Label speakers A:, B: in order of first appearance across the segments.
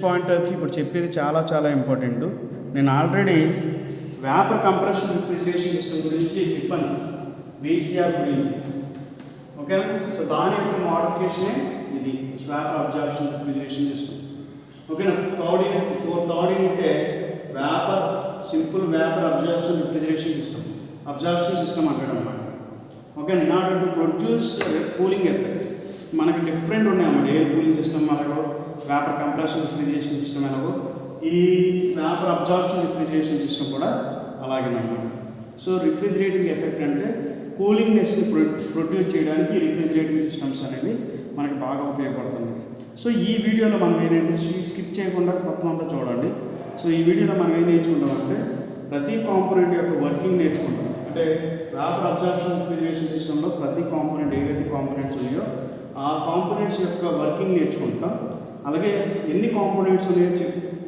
A: Point of view ఇప్పుడు చెప్పేది చాలా చాలా ఇంపార్టెంట్. నేను already vapour compression refrigeration system గురించి చెప్పాను, వీసీఆర్ గురించి. ఓకే, సో దాని యొక్క మోడిఫికేషనే ఇది వేపర్ అబ్జార్ప్షన్ రిఫ్రిజిరేషన్ సిస్టమ్. ఓకేనా, థర్డ్ అంటే vapour simple vapour absorption refrigeration system, absorption system అంటాడు అన్నమాట. Okay, in order to produce cooling effect మనకి డిఫరెంట్ ఉన్నాయన్నమాట. ఎయిర్ కూలింగ్ సిస్టమ్ అలాగో, వేపర్ కంప్రెషన్ రిఫ్రిజిరేషన్ సిస్టమ్ ఎలాగో, ఈ వేపర్ అబ్జార్ప్షన్ రిఫ్రిజిరేషన్ సిస్టమ్ కూడా అలాగేనమాట. సో రిఫ్రిజిరేటింగ్ ఎఫెక్ట్ అంటే కూలింగ్నెస్ని ప్రొడ్యూస్ చేయడానికి రిఫ్రిజిరేటింగ్ సిస్టమ్స్ అనేవి మనకి బాగా ఉపయోగపడుతుంది. సో ఈ వీడియోలో మనం ఏంటంటే స్కిప్ చేయకుండా మొత్తం అంతా చూడండి. సో ఈ వీడియోలో మనం ఏం నేర్చుకుంటామంటే ప్రతి కాంపోనెంట్ యొక్క వర్కింగ్ నేర్చుకుంటాం. అంటే వేపర్ అబ్జార్ప్షన్ రిఫ్రిజిరేషన్ సిస్టంలో ప్రతి కాంపోనెంట్ ఏవైతే కాంపోనెంట్స్ ఉన్నాయో ఆ కాంపోనెంట్స్ యొక్క వర్కింగ్ నేర్చుకుంటాం. అలాగే ఎన్ని కాంపోనెంట్స్ ఉన్నాయో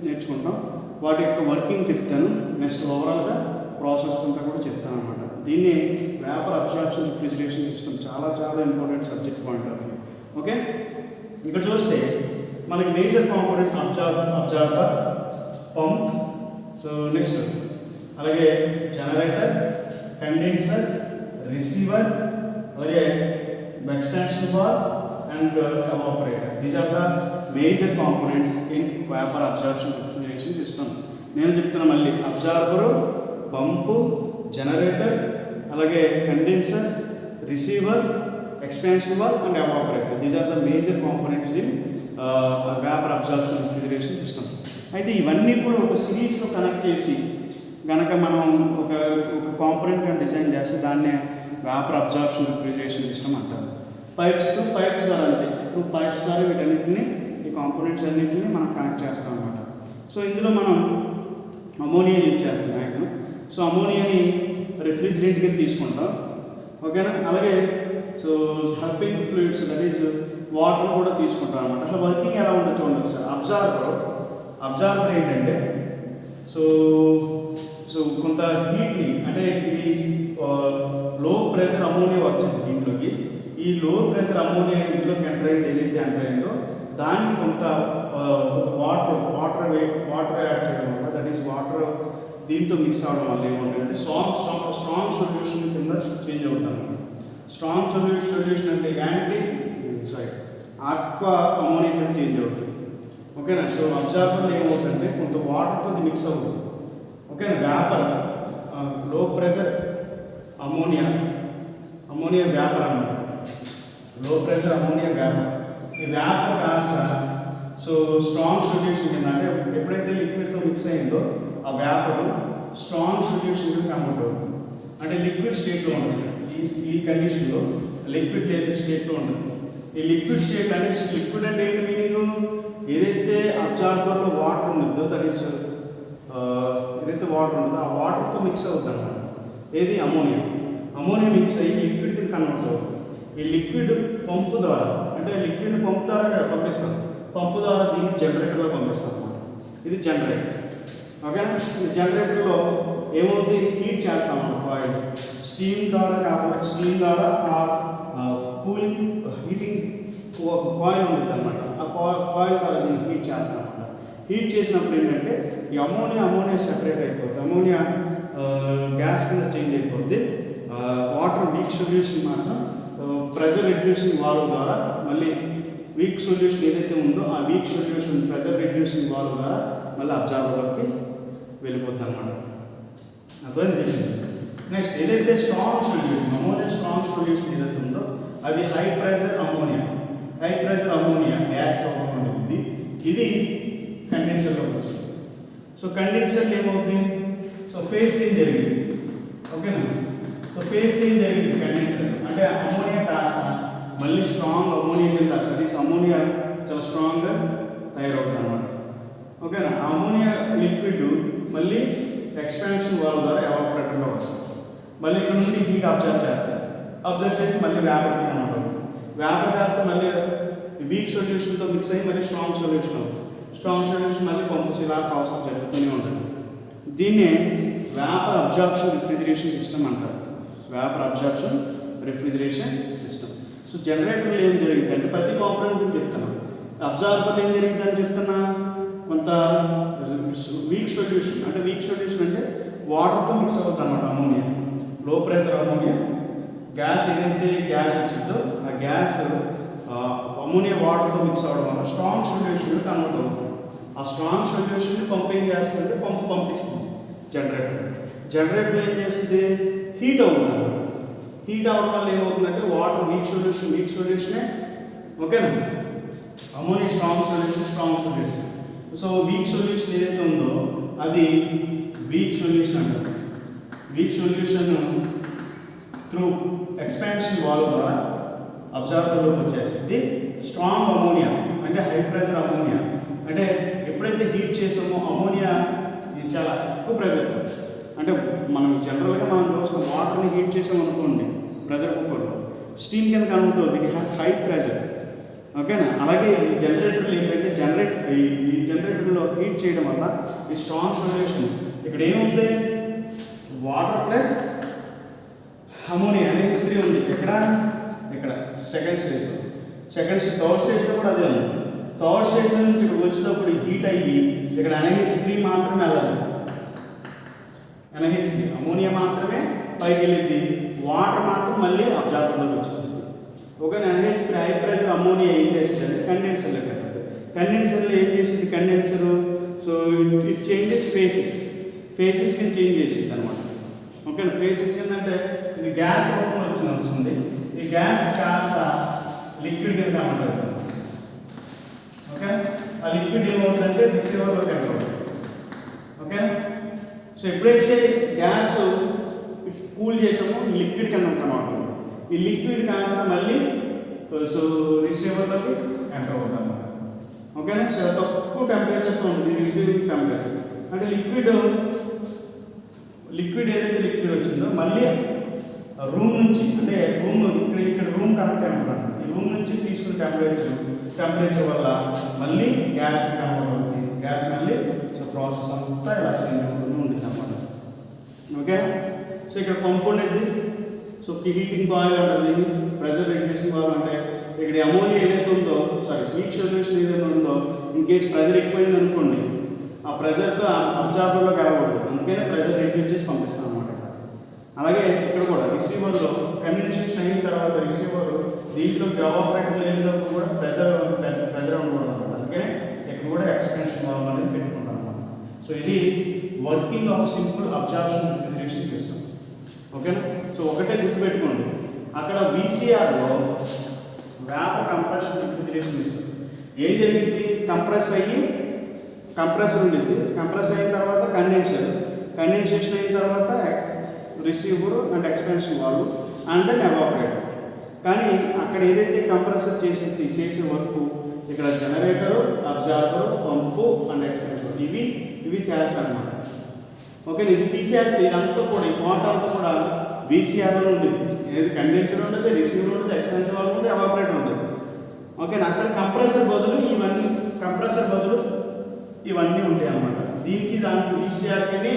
A: నేర్చుకుంటాం, వాటి యొక్క వర్కింగ్ చెప్తాను. నెక్స్ట్ ఓవరాల్గా ప్రాసెస్ అంతా కూడా చెప్తాను అనమాట. దీన్ని వేపర్ అబ్జార్ప్షన్ రిఫ్రిజిరేషన్ సిస్టమ్ చాలా చాలా important subject point of view. Okay, ఇక్కడ చూస్తే మనకి major component absorber, pump, so next అలాగే జనరేటర్, కండెన్సర్, రిసీవర్, అలాగే extension bar and evaporator. These are the major components in vapour absorption refrigeration system. నేను చెప్తున్నా మళ్ళీ, అబ్జార్బరు, పంపు, జనరేటర్, అలాగే condenser, receiver, expansion valve and evaporator. These are the major components in vapour absorption refrigeration system. అయితే ఇవన్నీ కూడా ఒక సిరీస్లో connect చేసి కనుక మనం ఒక కాంపోనెంట్ కానీ డిజైన్ చేస్తే దాన్నే వేపర్ అబ్జార్ప్షన్ రిఫ్రిజిరేషన్ సిస్టమ్ అంటారు. పైప్స్ ద్వారా అంతే, త్రూ పైప్స్ ద్వారా వీటన్నిటిని, ఈ కాంపోనెంట్స్ అన్నింటినీ మనం కనెక్ట్ చేస్తాం అన్నమాట. సో ఇందులో మనం అమోనియా యూజ్ చేస్తాం మ్యాక్సిమం. సో అమోనియాని రిఫ్రిజిరెంట్గా తీసుకుంటాం. ఓకేనా, అలాగే so helping fluids that is water కూడా తీసుకుంటాం అనమాట. అసలు వర్కింగ్ ఎలా ఉంటుందో చూడండి సార్. అబ్జార్బర్ ఏంటంటే సో కొంత హీట్ని, అంటే ఇది లో ప్రెషర్ అమోనియా వచ్చింది దీంట్లోకి. ఈ లో ప్రెషర్ అమోనియా ఇందులోకి ఎంటర్ అయింది, ఏదైతే ఎంటర్ అయిందో దానికి కొంత వాటర్ యాడ్ చేయడం వల్ల, దట్ ఈస్ వాటర్ దీంతో మిక్స్ అవ్వడం వల్ల ఏముంటుందంటే స్ట్రాంగ్ సొల్యూషన్ కింద చేంజ్ అవుతుంది. స్ట్రాంగ్ సొల్యూషన్ అంటే ఆక్వా అమోనియా కింద చేంజ్ అవుతుంది. ఓకేనా, సో అబ్జార్బర్లో ఏమవుతుందంటే కొంత వాటర్తో మిక్స్ అవుతుంది. ఓకేనా, వేపర్ లో ప్రెషర్ అమోనియా వేపర్ అన్నమాట. లో ప్రెషర్ అమోనియా వేపర్. ఈ వేపర్ కాస్త సో స్ట్రాంగ్ సొల్యూషన్ కింద, అంటే ఎప్పుడైతే లిక్విడ్తో మిక్స్ అయిందో ఆ వేపర్ స్ట్రాంగ్ సొల్యూషన్ కింద కన్వర్ట్ అవుతుంది. అంటే లిక్విడ్ స్టేట్లో ఉంటుంది. ఈ కండిషన్లో లిక్విడ్ లేని స్టేట్లో ఉంటుంది. ఈ లిక్విడ్ స్టేట్ అంటే లిక్విడ్ అంటే ఏంటి మీనింగ్, ఏదైతే అబ్జార్బర్లో వాటర్ ఉంటుందో దట్ ఈస్ ఏదైతే వాటర్ ఉంటుందో ఆ వాటర్తో మిక్స్ అవుతుంది అన్నమాట. ఏది అమోనియా మిక్స్ అయ్యి లిక్విడ్ కింద కన్వర్ట్ అవుతుంది. ఈ లిక్విడ్ పంపు ద్వారా, అంటే లిక్విడ్ని పంపు ద్వారా పంపిస్తాం, పంపు ద్వారా దీన్ని జనరేటర్లో పంపిస్తాం అన్నమాట. ఇది జనరేటర్. ఓకేనా, ఈ జనరేటర్లో ఏమవుతుంది, హీట్ చేస్తాం అన్నమాట. ఆయిల్ స్టీమ్ ద్వారా కాకపోతే స్టీమ్ ద్వారా కూలింగ్ హీటింగ్ కాయిల్ ఉంటుంది అనమాట. ఆ కాయిల్ ద్వారా దీన్ని హీట్ చేస్తాం అన్నమాట. హీట్ చేసినప్పుడు ఏంటంటే ఈ అమోనియా సెపరేట్ అయిపోతుంది. అమోనియా గ్యాస్ కింద చేంజ్ అయిపోద్ది. వాటర్ వీక్ సొల్యూషన్ మాత్రం ప్రెజర్ రిడ్యూసింగ్ వాల్వ్ ద్వారా మళ్ళీ వీక్ సొల్యూషన్ ఏదైతే ఉందో ఆ week solution pressure reducing valve ద్వారా మళ్ళీ అబ్జార్బర్లోకి వెళ్ళిపోతుంది అన్నమాట. అర్థం చేసింది. నెక్స్ట్ ఏదైతే స్ట్రాంగ్ సొల్యూషన్ ఏదైతే ఉందో అది హై ప్రెజర్ అమోనియా గ్యాస్ ఉంటుంది. ఇది కండెన్సర్లోకి వచ్చింది. సో కండెన్సర్లో ఏమవుతుంది, సో ఫేజ్ చేంజ్ జరిగింది. ఓకేనా, సో ఫేజ్ చేంజ్ జరిగింది కండెన్సర్ అంటే అమోనియా కాస్త మళ్ళీ స్ట్రాంగ్ అమోనియా కింద, అది అమోనియా చాలా స్ట్రాంగ్గా తయారవుతుంది అన్నమాట. ఓకేనా, అమోనియా లిక్విడ్ మళ్ళీ ఎక్స్పాన్షన్ వాల్వ్ ద్వారా ఎవాపరేటర్లో వస్తుంది. మళ్ళీ ఇక్కడ నుండి హీట్ అబ్జర్వ్ చేసి మళ్ళీ వేపర్ అనమాట. వేపర్ కాస్త మళ్ళీ వీక్ సొల్యూషన్తో మిక్స్ అయ్యి మళ్ళీ స్ట్రాంగ్ సొల్యూషన్ అవుతుంది. స్ట్రాంగ్ సొల్యూషన్ మళ్ళీ పంపించి ఇలా ప్రాసెస్ జరుగుతూనే ఉంటుంది. దీన్నే వేపర్ అబ్జార్ప్షన్ రిఫ్రిజిరేషన్ సిస్టమ్ అంటారు. Vapour absorption refrigeration system. So జనరేటర్లో ఏం జరిగిందంటే ప్రతి కాంపోనెంట్ గురించి చెప్తాను. అబ్జార్బర్లో ఏం జరిగిందని చెప్తున్నా, కొంత వీక్ సొల్యూషన్. అంటే వీక్ సొల్యూషన్ అంటే వాటర్తో మిక్స్ అవుతుంది అన్నమాట అమోనియా. లో ప్రెషర్ అమోనియా గ్యాస్ ఏదైతే గ్యాస్ వచ్చిందో ఆ గ్యాస్ అమోనియా వాటర్తో మిక్స్ అవ్వడం వల్ల స్ట్రాంగ్ సొల్యూషన్ కన్వర్ట్ అవుతుంది. ఆ స్ట్రాంగ్ సొల్యూషన్ పంప్ ఏం చేస్తుందంటే పంపు పంపిస్తుంది జనరేటర్ ఏం చేస్తుంది, హీట్ అవుతుంది. హీట్ అవ్వడం వల్ల ఏమవుతుందంటే వాటర్ వీక్ సొల్యూషనే ఓకేనా, ammonia strong solution. So weak solution ఏదైతే ఉందో అది వీక్ సొల్యూషన్ అంటారు. Week solution through expansion valve ద్వారా అబ్జార్బర్లోకి వచ్చేసింది. స్ట్రాంగ్ అమోనియా అంటే హై ప్రెషర్ అమోనియా అంటే ఎప్పుడైతే హీట్ చేసామో అమోనియా ఇది చాలా ఎక్కువ ప్రెషర్. అంటే మనం జనరల్గా మనం రోజు వాటర్ని హీట్ చేసామనుకోండి ప్రెషర్ కుక్కర్లో స్టీమ్ కింద కన్వర్ట్ అవుతుంది. ఇట్ హ్యాస్ హై ప్రెషర్ ఓకేనా. అలాగే ఈ జనరేటర్లు ఏంటంటే ఈ జనరేటర్లో హీట్ చేయడం వల్ల ఈ స్ట్రాంగ్ సొల్యూషన్ ఇక్కడ ఏముంది, వాటర్ ప్లస్ అమోనియా అనేది హిస్టరీ ఉంది. ఇక్కడ సెకండ్ థర్డ్ స్టేజ్లో కూడా అదే ఉంది. థర్డ్ స్టేజ్ నుంచి ఇక్కడ వచ్చేటప్పుడు హీట్ అయ్యి ఇక్కడ NH3 మాత్రమే వెళ్ళాలి. NH3 అమోనియా మాత్రమే పైకి వెళ్ళింది, వాటర్ మాత్రం మళ్ళీ అబ్జార్బర్లోకి వచ్చేస్తుంది. ఒక NH3 హై ప్రెషర్ అమోనియా ఏం చేస్తుంది, కండెన్సర్లోకి వెళ్తుంది. కండెన్సర్లో ఏం చేసింది condenser, so it changes faces కింద చేంజ్ చేసింది అనమాట. ఓకే, ఫేసెస్ ఏంటంటే ఇది గ్యాస్ రూపంలో వస్తుంది. ఈ గ్యాస్ కాస్త లిక్విడ్ కింద కన్వర్ట్ అవుతుంది. ఓకే, ఆ లిక్విడ్ ఏమవుతుందంటే రిసీవర్లోకి ఎంటర్ అవుతుంది. ఓకే, సో ఎప్పుడైతే గ్యాస్ కూల్ చేసామో లిక్విడ్ కింద ఉంటున్నాం, ఈ లిక్విడ్ కాస్త మళ్ళీ సో రిసీవర్లోకి ఎంటర్ అవుతాం. ఓకేనా, సో తక్కువ టెంపరేచర్తో ఉంటుంది రిసీవింగ్ టెంపరేచర్. అంటే లిక్విడ్ ఏదైతే లిక్విడ్ వచ్చిందో మళ్ళీ రూమ్ నుంచి అంటే ఇక్కడ రూమ్ కనెక్ట్ అయి ఉంటాను. ఈ రూమ్ నుంచి తీసుకున్న టెంపరేచర్ వల్ల మళ్ళీ గ్యాస్ కన్వర్ట్ అవుతుంది. గ్యాస్ మళ్ళీ సో ప్రాసెస్ అంతా ఇలా చేంజ్ అవుతుంది ఉంటుంది అన్నమాట. ఓకే, సో ఇక్కడ పంపు ఉండేది, సో హీటింగ్ కాయిల్ ఉంటుంది, ప్రెషర్ రెగ్యులేషన్ కాయిల్ అంటే ఇక్కడ అమోనియా ఏదైతే ఉందో వీక్ సొల్యూషన్ ఏదైతే ఉందో ఇన్ కేసు ప్రెషర్ ఎక్కువైంది అనుకోండి, ఆ ప్రెషర్తో అబ్జార్బర్లోకి వెళ్ళకూడదు. అందుకనే ప్రెషర్ రెడ్యూస్ చేసి పంపిస్తాం అన్నమాట. అలాగే ఇక్కడ కూడా రిసీవర్లో కమ్యూనికేషన్ అయిన తర్వాత రిసీవర్ దీంట్లో ఎవాపరేటర్ వెళ్ళినప్పుడు కూడా ప్రెషర్ ఉండకూడదు అనమాట. అందుకనే ఇక్కడ కూడా ఎక్స్పెన్షన్ వాల్వ్ అనేది పెట్టుకుంటాం అన్నమాట. సో ఇది working of simple absorption refrigeration system. ఓకేనా, సో ఒకటే గుర్తుపెట్టుకోండి, అక్కడ VCRలో వేపర్ కంప్రెషన్ రిఫ్రిజరేషన్ సిస్టమ్ ఏం జరిగింది, కంప్రెసర్ ఉండింది, కంప్రెస్ అయిన తర్వాత కండెన్సేషన్ అయిన తర్వాత receiver and expansion valve and then evaporator. కానీ అక్కడ ఏదైతే కంప్రెసర్ చేసే వర్క్ ఇక్కడ generator, absorber, pump and expansion ఇవి చేస్తారన్నమాట. ఓకే, ఇది తీసేస్తే ఇదంతా కూడా ఈ పార్ట్ అంతా కూడా VCRలో ఉంటుంది. ఏది కండెన్సర్ ఉంటుంది, రిసీవర్ ఉంటుంది, ఎక్స్పెన్షన్ వాల్వ్ ఉంటుంది, ఎవాపరేటర్ ఉంటుంది. ఓకే, అక్కడ కంప్రెసర్ బదులు ఇవన్నీ ఉంటాయి అన్నమాట. దానికి VCRకి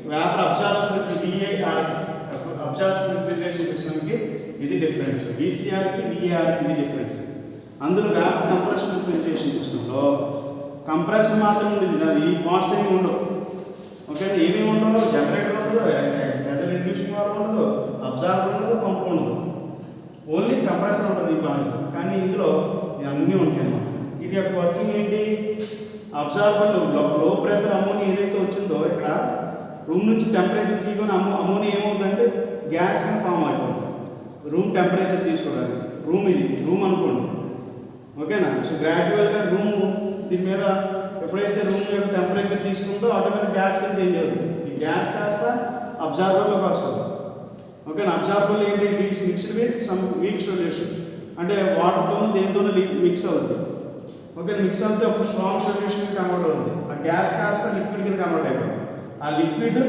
A: వేపర్ అబ్జార్ప్షన్ రిఫ్రిజరేషన్ సిస్టమ్కి ఇది డిఫరెన్స్. VCRకి VARకి ఇది డిఫరెన్స్. అందులో వేపర్ కంప్రెషన్ రిఫ్రిజరేషన్ సిస్టంలో కంప్రెసర్ మాత్రం ఉంటుంది, అది ఈ పార్ట్స్ ఏమి ఉండవు. ఓకే, ఏమేమి ఉండవు, జనరేటర్ ఉండదు, ప్రెషర్ రెడ్యూసింగ్ వాల్వ్ ఉండదు, అబ్జార్బర్ ఉండదు, పంప్ ఉండదు, ఓన్లీ కంప్రెసర్ ఉంటుంది ఈ ప్లాంట్. కానీ ఇందులో ఇవన్నీ ఉంటాయి అన్నమాట. ఇది యొక్క వర్కింగ్ ఏంటి, అబ్జార్బర్ లో ప్రెషర్ అమోనియా ఏదైతే వచ్చిందో ఇక్కడ రూమ్ నుంచి టెంపరేచర్ తీసుకొని అమోనియా ఏమవుతుందంటే గ్యాస్ కింద ఫామ్ అయిపోతుంది. రూమ్ టెంపరేచర్ తీసుకోవడానికి రూమ్ అనుకోండి. ఓకేనా, సో గ్రాడ్యువల్గా దీని మీద ఎప్పుడైతే రూమ్ యొక్క టెంపరేచర్ తీసుకుందో ఆటోమేటిక్ గ్యాస్ కింద చేంజ్ అవుతుంది. ఈ గ్యాస్ కాస్త అబ్జార్బర్లోకి వస్తుంది. ఓకేనా, అబ్జార్బర్లో ఏంటి, mixed with some week solution అంటే వాటర్తోనూ దేనితోనూ మిక్స్ అవుతుంది. ఓకే, మిక్స్ అవుతే అప్పుడు స్ట్రాంగ్ సొల్యూషన్ కన్వర్ట్ అవుతుంది. ఆ గ్యాస్ కాస్త లిక్విడ్ కింద కన్వర్ట్ అయిపోతుంది. ఆ లిక్విడ్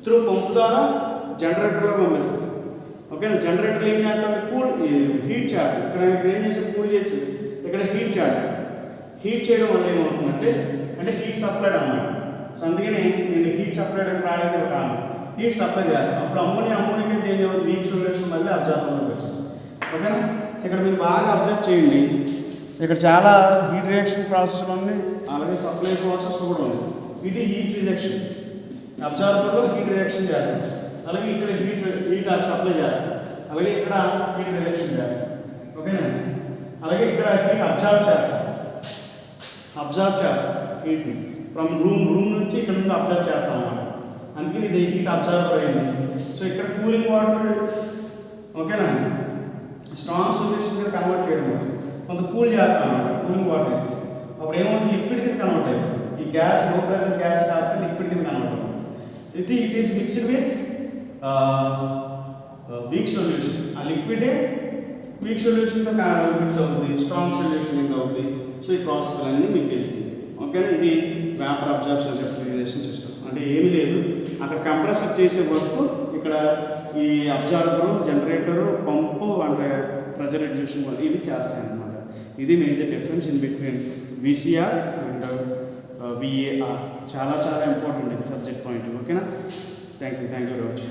A: త్రూ పంపు ద్వారా జనరేటర్లో పంపిస్తుంది. ఓకేనా, జనరేటర్లు ఏం చేస్తారంటే హీట్ చేస్తారు. ఇక్కడ ఏం చేసి కూల్ చేసి ఇక్కడ హీట్ చేస్తారు. హీట్ చేయడం వల్ల ఏమవుతుందంటే హీట్ సప్లైడ్ అన్నమాట. సో అందుకని నేను హీట్ సప్లైడ్ అని రాయడానికి ఒక హీట్ సప్లై చేస్తాను. అప్పుడు అమోనియా చేంజ్ అవుతుంది, వీక్ సొల్యూషన్ మళ్ళీ అబ్జార్బర్లోకి వచ్చింది. ఓకేనా, ఇక్కడ మీరు బాగా అబ్జర్వ్ చేయండి, ఇక్కడ చాలా హీట్ రియాక్షన్ ప్రాసెస్లు ఉన్నాయి, అలాగే సప్లై ప్రాసెస్ కూడా ఉంది. ఇది హీట్ రిజెక్షన్, అబ్జార్బర్లో హీట్ రియాక్షన్ చేస్తాం, అలాగే ఇక్కడ హీట్ సప్లై చేస్తాం, అలాగే ఇక్కడ హీట్ రియాక్షన్ చేస్తాం. ఓకేనా? అలాగే ఇక్కడ హీట్ అబ్జార్బ్ చేస్తాం హీట్ని ఫ్రమ్ రూమ్ నుంచి ఇక్కడ నుంచి అబ్జర్వ్ చేస్తాం అన్నమాట. అందుకని ఇది హీట్ అబ్జర్వర్ అయింది. సో ఇక్కడ కూలింగ్ వాటర్, ఓకేనా, స్ట్రాంగ్ సొల్యూషన్ కింద కన్వర్ట్ చేయడం కొంత కూల్ చేస్తాం అన్నమాట. కూలింగ్ వాటర్ ఇచ్చి అప్పుడు ఏమవుతుంది, లిక్విడ్ కింద కన్వర్ట్ అయ్యింది. ఈ గ్యాస్ లో ప్రెషర్ గ్యాస్ కాస్తే లిక్విడ్ కింద కన్వర్ట్ అవుతుంది. It is mixed with week solution. ఆ లిక్విడే వీక్ సొల్యూషన్తో మిక్స్ అవుతుంది, స్ట్రాంగ్ సొల్యూషన్ మిక్స్ అవుతుంది. సో ఈ ప్రాసెస్ అన్నీ మీకు తెలిసింది. ఓకేనా? ఇది వేపర్ అబ్జార్ప్షన్ రెఫ్రిజరేషన్ సిస్టమ్. అంటే ఏమీ లేదు, అక్కడ కంప్రెసర్ చేసే వర్క్ ఇక్కడ ఈ అబ్జార్బరు, జనరేటరు, పంపు అండ్ ప్రెజర్ రిడ్యూషన్ ఇవి చేస్తాయి అన్నమాట. ఇది major difference in between VCR and VAR. చాలా చాలా ఇంపార్టెంట్ ఇది సబ్జెక్ట్ పాయింట్. ఓకేనా? Thank you very much.